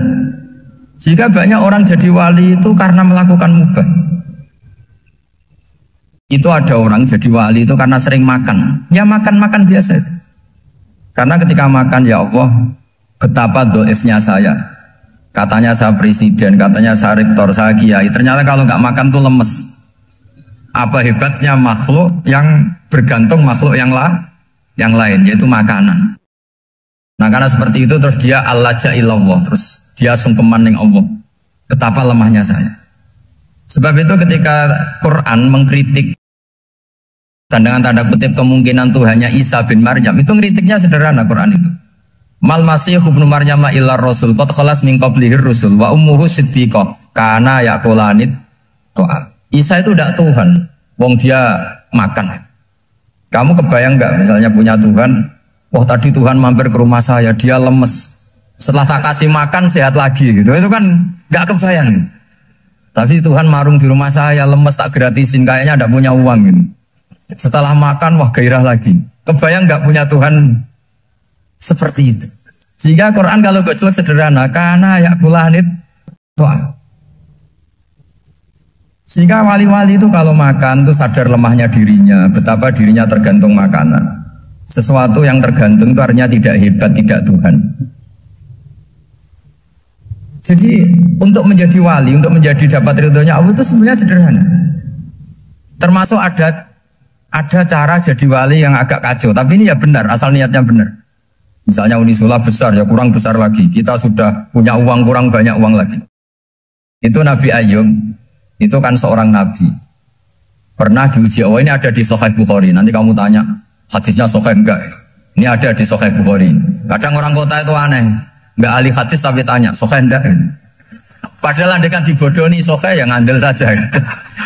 Jika banyak orang jadi wali itu karena melakukan mubah. Itu ada orang jadi wali itu karena sering makan. Ya makan biasa itu. Karena ketika makan, ya Allah, betapa doifnya saya. Katanya saya presiden, katanya saya rektor, saya kiai. Ternyata kalau nggak makan tuh lemes. Apa hebatnya makhluk yang bergantung makhluk yang lain, yaitu makanan. Nah karena seperti itu terus dia al-laja ilallah, terus dia sungkeman ning Allah. Betapa lemahnya saya. Sebab itu ketika Quran mengkritik dan dengan tanda kutip kemungkinan Tuhannya Isa bin Maryam, itu ngeritiknya sederhana Quran itu. Mal masih ibnu Maryam illa rasul qad khalas min qablihi rusul wa ummuhu siddiqah kana yaqulanit ta'am. Isa itu tidak Tuhan, wong dia makan. Kamu kebayang nggak misalnya punya Tuhan, wah tadi Tuhan mampir ke rumah saya, dia lemes. Setelah tak kasih makan sehat lagi gitu. Itu kan nggak kebayang. Tapi Tuhan marung di rumah saya, lemes tak gratisin, kayaknya tidak punya uang gitu. Setelah makan wah gairah lagi. Kebayang nggak punya Tuhan seperti itu. Sehingga Quran kalau gojlok sederhana, karena yaqulanit ta'am. Sehingga wali-wali itu kalau makan itu sadar lemahnya dirinya, betapa dirinya tergantung makanan. Sesuatu yang tergantung itu artinya tidak hebat, tidak Tuhan. Jadi untuk menjadi wali, untuk menjadi dapat ridhonya Allah itu sebenarnya sederhana. Termasuk ada cara jadi wali yang agak kacau, tapi ini ya benar, asal niatnya benar. Misalnya Unisula besar, ya kurang besar lagi. Kita sudah punya uang, kurang banyak uang lagi. Itu Nabi Ayub. Itu kan seorang nabi. Pernah diuji, oh ini ada di Sahih Bukhari. Nanti kamu tanya, hadisnya Sahih enggak? Ini ada di Sahih Bukhari. Kadang orang kota itu aneh. Enggak ahli hadis tapi tanya, Sahih enggak? Padahal anda kan dibodohi Sahih, ya ngandel saja.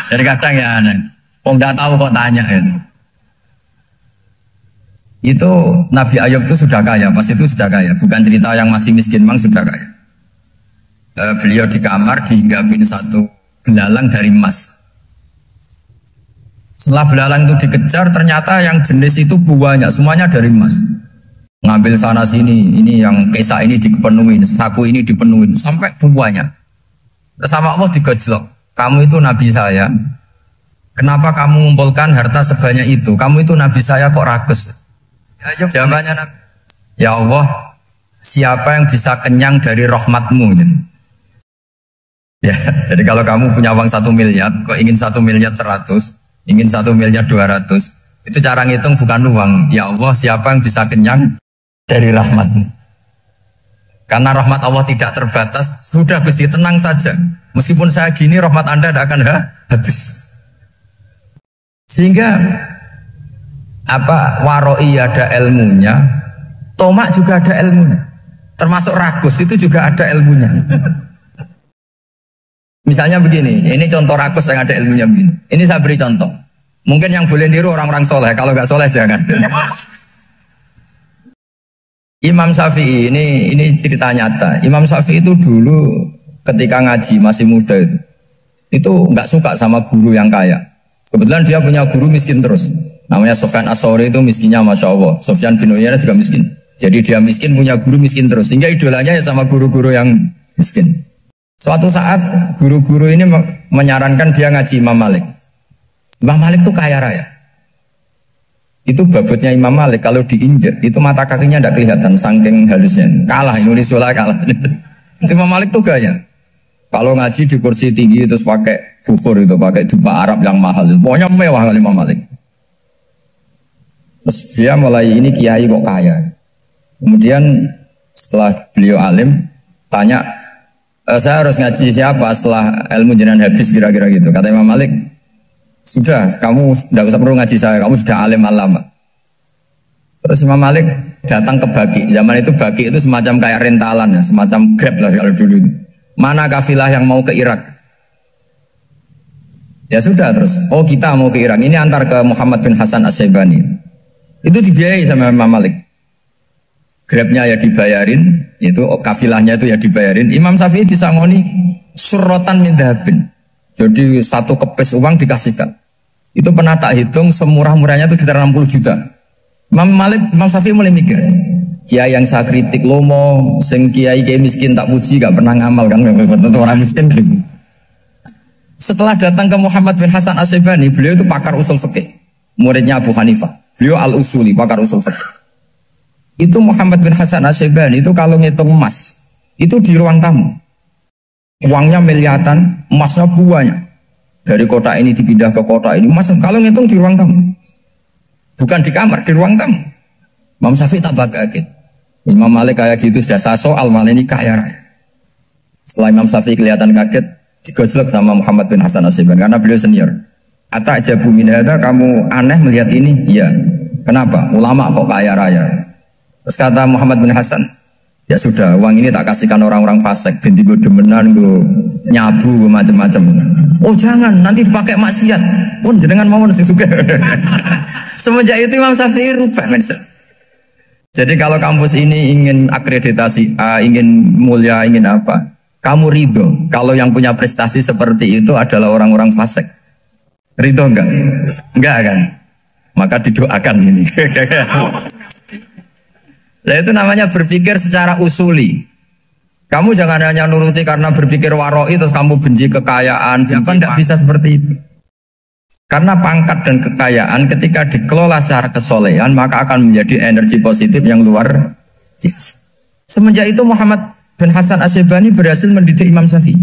Jadi kadang ya aneh. Oh enggak tahu kok tanya. Itu Nabi Ayub itu sudah kaya, pas itu sudah kaya. Bukan cerita yang masih miskin, memang sudah kaya. Beliau di kamar dihinggapin satu belalang dari emas. Setelah belalang itu dikejar, ternyata yang jenis itu banyak, semuanya dari emas. Ngambil sana sini, ini yang kesak ini dipenuhin, saku ini dipenuhin, sampai banyak. Sama Allah digojlok. Kamu itu nabi saya. Kenapa kamu mengumpulkan harta sebanyak itu? Kamu itu nabi saya kok rakus? Jawabannya, ya Allah, siapa yang bisa kenyang dari rahmatmu? Ya, jadi kalau kamu punya uang 1 miliar, kok ingin 1 miliar 100, ingin 1 miliar 200, itu cara ngitung bukan uang. Ya Allah, siapa yang bisa kenyang dari rahmatmu? Karena rahmat Allah tidak terbatas, sudah Gusti tenang saja. Meskipun saya gini, rahmat Anda tidak akan habis. Sehingga waroi ada ilmunya, tomak juga ada ilmunya. Termasuk ragus itu juga ada ilmunya. Misalnya begini, ini contoh rakus yang ada ilmunya begini. Ini saya beri contoh. Mungkin yang boleh niru orang-orang soleh, kalau nggak soleh jangan. Imam Syafi'i, ini cerita nyata. Imam Syafi'i itu dulu ketika ngaji masih muda itu nggak suka sama guru yang kaya. Kebetulan dia punya guru miskin terus. Namanya Sufyan As-Tsauri, itu miskinnya Masya Allah. Sufyan bin Uyainah juga miskin. Jadi dia miskin, punya guru miskin terus. Sehingga idolanya ya sama guru-guru yang miskin. Suatu saat guru-guru ini menyarankan dia ngaji Imam Malik. Imam Malik itu kaya raya. Itu babutnya Imam Malik kalau diinjek itu mata kakinya tidak kelihatan saking halusnya. Kalah Indonesia kalah. Itu Imam Malik tuh gaya. Kalau ngaji di kursi tinggi terus pakai bukur itu, pakai jubah Arab yang mahal. Pokoknya mewah kali Imam Malik. Terus dia mulai ini kiai kok kaya. Kemudian setelah beliau alim tanya, saya harus ngaji siapa setelah ilmu jenengan habis kira-kira gitu. Kata Imam Malik, sudah kamu tidak usah perlu ngaji saya, kamu sudah alim alama. Terus Imam Malik datang ke Baki. Zaman itu Baki itu semacam kayak rentalan ya, semacam Grab lah kalau dulu. Mana kafilah yang mau ke Irak? Ya sudah terus. Oh kita mau ke Irak. Ini antar ke Muhammad bin Hasan As-Syaibani. Itu dibiayai sama Imam Malik. Grabnya ya dibayarin, itu kafilahnya itu ya dibayarin. Imam Syafi'i disangoni surrotan min dhahabin. Jadi satu kepes uang dikasihkan. Itu pernah tak hitung semurah-murahnya itu sekitar 60 juta. Imam Syafi'i mulai mikir, kiai yang saya kritik lomo, sing kiai miskin tak puji, gak pernah ngamal kan, tentu orang miskin. Setelah datang ke Muhammad bin Hasan As-Syaibani, beliau itu pakar usul fikih, muridnya Abu Hanifah. Beliau al-usuli, pakar usul fikih. Itu Muhammad bin Hasan As-Syaibani itu kalau ngitung emas, itu di ruang tamu. Uangnya miliaran, emasnya banyak. Dari kota ini dipindah ke kota ini. Mas, kalau ngitung di ruang tamu. Bukan di kamar, di ruang tamu. Imam Syafi'i tambah kaget. Imam Malik kayak gitu sudah soal malah ini kaya raya. Setelah Imam Syafi'i kelihatan kaget, digojlok sama Muhammad bin Hasan Asyibani karena beliau senior. Atajabu min hadza, kamu aneh melihat ini? Iya. Kenapa? Ulama kok kaya raya. Terus kata Muhammad bin Hasan, ya sudah, uang ini tak kasihkan orang-orang fasik, binti gue demenan, gue nyabu, gue macam-macam. Oh jangan, nanti dipakai maksiat. Pun jenengan mau nasi juga. Semenjak itu Imam Syafi'i rubah mindset. Jadi kalau kampus ini ingin akreditasi A, ingin mulia, ingin apa, kamu ridho kalau yang punya prestasi seperti itu adalah orang-orang fasik. Ridho enggak? Enggak kan? Maka didoakan ini. Nah itu namanya berpikir secara usuli. Kamu jangan hanya nuruti karena berpikir waroi terus kamu benci kekayaan. Tidak bisa seperti itu. Karena pangkat dan kekayaan ketika dikelola secara kesolehan maka akan menjadi energi positif yang luar biasa. Semenjak itu Muhammad bin Hasan Asyibani berhasil mendidik Imam Syafi'i.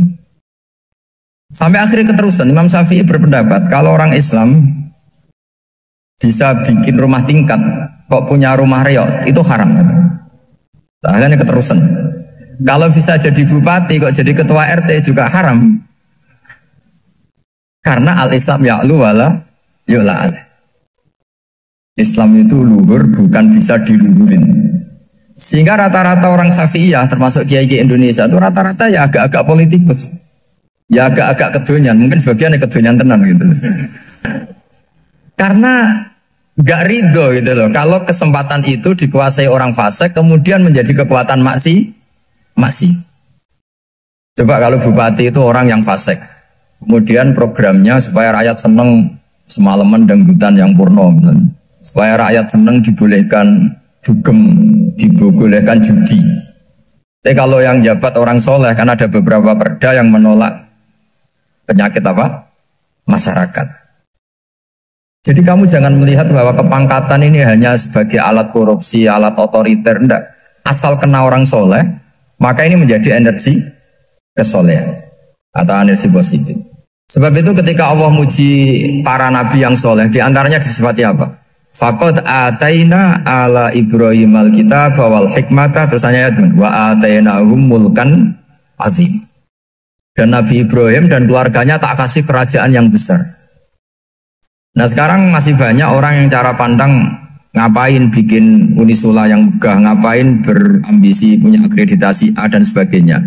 Sampai akhirnya keterusan Imam Syafi'i berpendapat kalau orang Islam bisa bikin rumah tingkat kok punya rumah reot itu haram. Akhirnya keterusan. Kalau bisa jadi bupati kok jadi ketua RT juga haram. Karena al-Islam ya'lu wala yu'la alaih. Islam itu luhur bukan bisa diluhurin. Sehingga rata-rata orang Syafi'iyah termasuk kiai-kiai Indonesia itu rata-rata ya agak-agak politikus. Ya agak-agak kedonyan, mungkin sebagian kedonyan tenan gitu. Karena gak ridho gitu loh. Kalau kesempatan itu dikuasai orang fasik kemudian menjadi kekuatan maksi. Coba kalau bupati itu orang yang fasik. Kemudian programnya supaya rakyat seneng semalaman dangdutan yang purno misalnya. Supaya rakyat seneng dibolehkan dugem, dibolehkan judi. Tapi kalau yang jabat orang soleh kan ada beberapa perda yang menolak penyakit apa? Masyarakat. Jadi kamu jangan melihat bahwa kepangkatan ini hanya sebagai alat korupsi, alat otoriter, enggak. Asal kena orang soleh, maka ini menjadi energi kesolehan atau energi positif. Sebab itu ketika Allah muji para nabi yang soleh, diantaranya disifati apa? Faqad ataina ala Ibrahim al-kitab wal hikmata, terus ayat wa atainahum mulkan azim. Dan Nabi Ibrahim dan keluarganya tak kasih kerajaan yang besar. Nah sekarang masih banyak orang yang cara pandang ngapain bikin Unisula yang megah, ngapain berambisi punya akreditasi A dan sebagainya.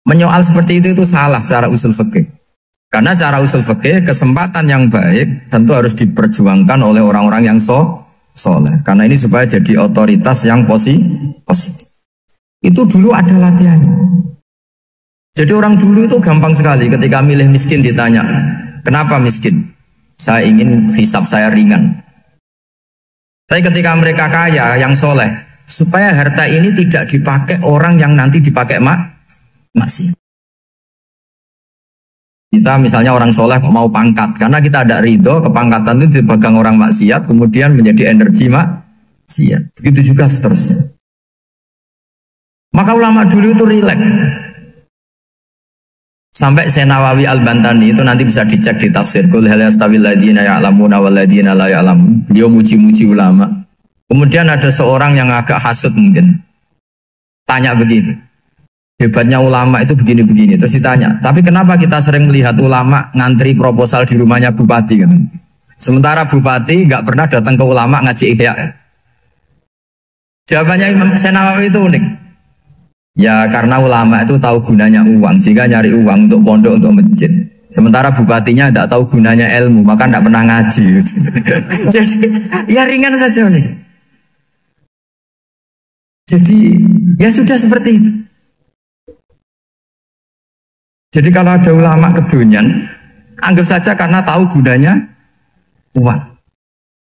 Menyoal seperti itu salah secara usul fikih. Karena secara usul fikih kesempatan yang baik tentu harus diperjuangkan oleh orang-orang yang soleh. Karena ini supaya jadi otoritas yang positif. Itu dulu ada latihannya. Jadi orang dulu itu gampang sekali ketika milih miskin ditanya, kenapa miskin? Saya ingin hisab saya ringan. Tapi ketika mereka kaya, yang soleh, supaya harta ini tidak dipakai orang yang nanti dipakai maksiat. Kita misalnya orang soleh mau pangkat, karena kita ada ridho, kepangkatan itu dipegang orang maksiat, kemudian menjadi energi maksiat. Begitu juga seterusnya. Maka ulama dulu itu rileks. Sampai Senawawi Al-Bantani itu nanti bisa dicek di tafsir Qul hal yastawil ladzina ya'lamuna wal ladzina la ya'lamun. Beliau muji-muji ulama. Kemudian ada seorang yang agak hasud mungkin. Tanya begini. Hebatnya ulama itu begini-begini. Terus ditanya, tapi kenapa kita sering melihat ulama ngantri proposal di rumahnya bupati kan? Sementara bupati nggak pernah datang ke ulama ngaji ihya. Jawabannya Imam Senawawi itu unik. Ya karena ulama itu tahu gunanya uang, sehingga nyari uang untuk pondok, untuk masjid. Sementara bupatinya tidak tahu gunanya ilmu, maka tidak pernah ngaji. Jadi ya ringan saja. Jadi ya sudah seperti itu. Jadi kalau ada ulama kedonyan, anggap saja karena tahu gunanya uang.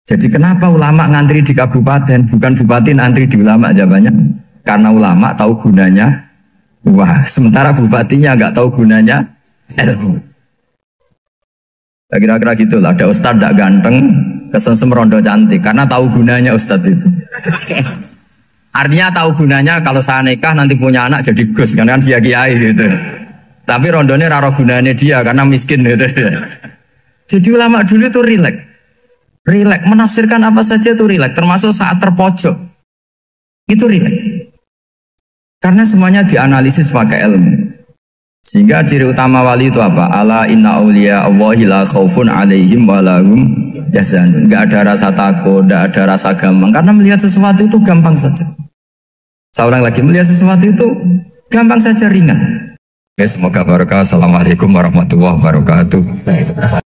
Jadi kenapa ulama ngantri di kabupaten, bukan bupati ngantri di ulama? Jawabannya karena ulama tahu gunanya uang, sementara bupatinya nggak tahu gunanya ilmu. Ya, kira-kira gitulah. Ada ustadz tidak ganteng, kesensem rondo cantik, karena tahu gunanya ustadz itu. Artinya tahu gunanya kalau saya nikah nanti punya anak jadi gus, kan dia kiai gitu. Tapi rondone raro gunanya dia karena miskin gitu. Jadi ulama dulu itu rileks. Rileks menafsirkan apa saja itu rileks, termasuk saat terpojok. Itu rileks. Karena semuanya dianalisis pakai ilmu. Sehingga ciri utama wali itu apa? Ala inna awliya Allahi la khaufun alaihim walahum yahzanun. Enggak ada rasa takut, enggak ada rasa gampang. Karena melihat sesuatu itu gampang saja. Saya ulang lagi, melihat sesuatu itu gampang saja, ringan. Semoga barokah. Assalamualaikum warahmatullahi wabarakatuh.